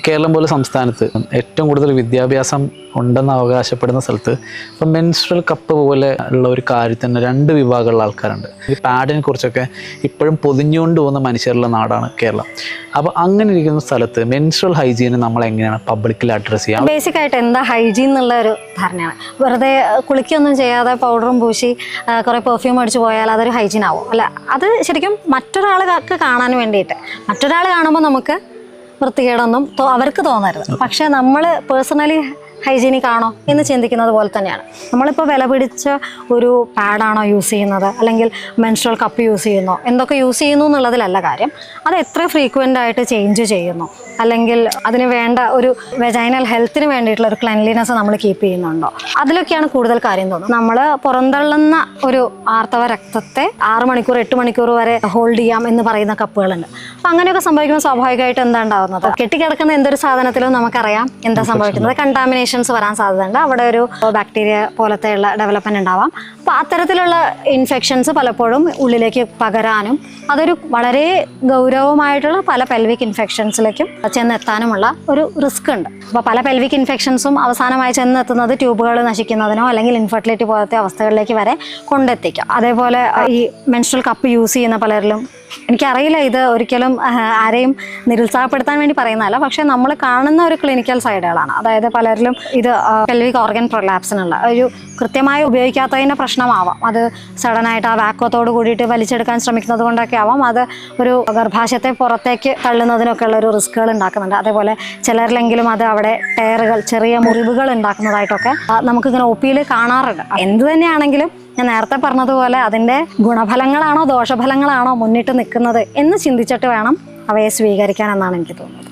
കേരളം പോലെ സംസ്ഥാനത്ത് ഏറ്റവും കൂടുതൽ വിദ്യാഭ്യാസം ഉണ്ടെന്ന് അവകാശപ്പെടുന്ന സ്ഥലത്ത് ഇപ്പം മെൻസ്ട്രൽ കപ്പ് പോലെ ഉള്ള ഒരു കാര്യത്തിന് 2 വിഭാഗമുള്ള ആൾക്കാരുണ്ട്. ഈ പാഡിനെ കുറിച്ചൊക്കെ ഇപ്പോഴും പൊതിഞ്ഞുകൊണ്ട് പോകുന്ന മനുഷ്യരുള്ള നാടാണ് കേരളം. അപ്പോൾ അങ്ങനെ ഇരിക്കുന്ന സ്ഥലത്ത് മെൻസ്ട്രൽ ഹൈജീനെ നമ്മൾ എങ്ങനെയാണ് പബ്ലിക്കിൽ അഡ്രസ്സ് ചെയ്യുക? ബേസിക് ആയിട്ട് എന്താ ഹൈജീൻ എന്നുള്ള ഒരു ധാരണയാണ്. വെറുതെ കുളിക്കൊന്നും ചെയ്യാതെ പൗഡറും പൂശി കുറേ പെർഫ്യൂം അടിച്ച് പോയാൽ അതൊരു ഹൈജീൻ ആവും അല്ല. അത് ശരിക്കും മറ്റൊരാൾക്ക് കാണാൻ വേണ്ടിയിട്ട്, മറ്റൊരാൾ കാണുമ്പോൾ നമുക്ക് വൃത്തികേടൊന്നും അവർക്ക് തോന്നരുത്. പക്ഷേ നമ്മൾ പേഴ്സണലി ഹൈജീനിക് ആണോ എന്ന് ചിന്തിക്കുന്നത് പോലെ തന്നെയാണ്. നമ്മളിപ്പോൾ വില പിടിച്ച ഒരു പാഡാണോ യൂസ് ചെയ്യുന്നത്, അല്ലെങ്കിൽ മെൻസ്ട്രൽ കപ്പ് യൂസ് ചെയ്യുന്നോ, എന്തൊക്കെ യൂസ് ചെയ്യുന്നു എന്നുള്ളതിലല്ല കാര്യം. അത് എത്ര ഫ്രീക്വൻ്റ് ആയിട്ട് ചേഞ്ച് ചെയ്യുന്നു, അല്ലെങ്കിൽ അതിന് വേണ്ട ഒരു വെജൈനൽ ഹെൽത്തിന് വേണ്ടിയിട്ടുള്ള ഒരു ക്ലെൻലിനെസ് നമ്മൾ കീപ്പ് ചെയ്യുന്നുണ്ടോ, അതിലൊക്കെയാണ് കൂടുതൽ കാര്യം തോന്നുന്നത്. നമ്മൾ പുറന്തള്ളുന്ന ഒരു ആർത്തവ രക്തത്തെ 6 മണിക്കൂർ 8 മണിക്കൂർ വരെ ഹോൾഡ് ചെയ്യാം എന്ന് പറയുന്ന കപ്പുകളുണ്ട്. അപ്പം അങ്ങനെയൊക്കെ സംഭവിക്കുമ്പോൾ സ്വാഭാവികമായിട്ട് എന്താ ഉണ്ടാകുന്നത്? കെട്ടിക്കിടക്കുന്ന എന്തൊരു സാധനത്തിലും നമുക്കറിയാം എന്താ സംഭവിക്കുന്നത്. കണ്ടാമിനേഷൻ വരാൻ സാധ്യതയുണ്ട്. അവിടെ ഒരു ബാക്ടീരിയ പോലത്തെയുള്ള ഡെവലപ്മെന്റ് ഉണ്ടാവാം. അപ്പോൾ അത്തരത്തിലുള്ള ഇൻഫെക്ഷൻസ് പലപ്പോഴും ഉള്ളിലേക്ക് പകരാനും അതൊരു വളരെ ഗൗരവമായിട്ടുള്ള പല പെൽവിക് ഇൻഫെക്ഷൻസിലേക്കും ചെന്നെത്താനുമുള്ള ഒരു റിസ്ക് ഉണ്ട്. അപ്പോൾ പല പെൽവിക് ഇൻഫെക്ഷൻസും അവസാനമായി ചെന്നെത്തുന്നത് ട്യൂബുകൾ നശിക്കുന്നതിനോ അല്ലെങ്കിൽ ഇൻഫെർട്ടിലിറ്റി പോലത്തെ അവസ്ഥകളിലേക്ക് വരെ കൊണ്ടെത്തിക്കാം. അതേപോലെ ഈ മെൻസ്ട്രൽ കപ്പ് യൂസ് ചെയ്യുന്ന പലരിലും, എനിക്കറിയില്ല ഇത് ഒരിക്കലും ആരെയും നിരുത്സാഹപ്പെടുത്താൻ വേണ്ടി പറയുന്നതല്ല, പക്ഷേ നമ്മൾ കാണുന്ന ഒരു ക്ലിനിക്കൽ സൈഡുകളാണ്. അതായത് പലരിലും ഇത് പെൽവിക് ഓർഗൻ പ്രൊലാപ്സിനുള്ള ഒരു കൃത്യമായി ഉപയോഗിക്കാത്തതിൻ്റെ പ്രശ്നമാവാം. അത് സഡനായിട്ട് ആ വാക്വത്തോട് കൂടിയിട്ട് വലിച്ചെടുക്കാൻ ശ്രമിക്കുന്നത് കൊണ്ടൊക്കെ ആവാം. അത് ഒരു ഗർഭാശയത്തെ പുറത്തേക്ക് തള്ളുന്നതിനൊക്കെ ഉള്ള ഒരു റിസ്കുകൾ ഉണ്ടാക്കുന്നുണ്ട്. അതേപോലെ ചിലരിലെങ്കിലും അത് അവിടെ ടയറുകൾ, ചെറിയ മുറിവുകൾ ഉണ്ടാക്കുന്നതായിട്ടൊക്കെ നമുക്കിങ്ങനെ ഒ.പിയിൽ കാണാറുണ്ട്. എന്ത് തന്നെയാണെങ്കിലും ഞാൻ നേരത്തെ പറഞ്ഞതുപോലെ അതിൻ്റെ ഗുണഫലങ്ങളാണോ ദോഷഫലങ്ങളാണോ മുന്നിട്ട് നിൽക്കുന്നത് എന്ന് ചിന്തിച്ചിട്ട് വേണം അവയെ സ്വീകരിക്കാൻ എന്നാണ് എനിക്ക് തോന്നുന്നത്.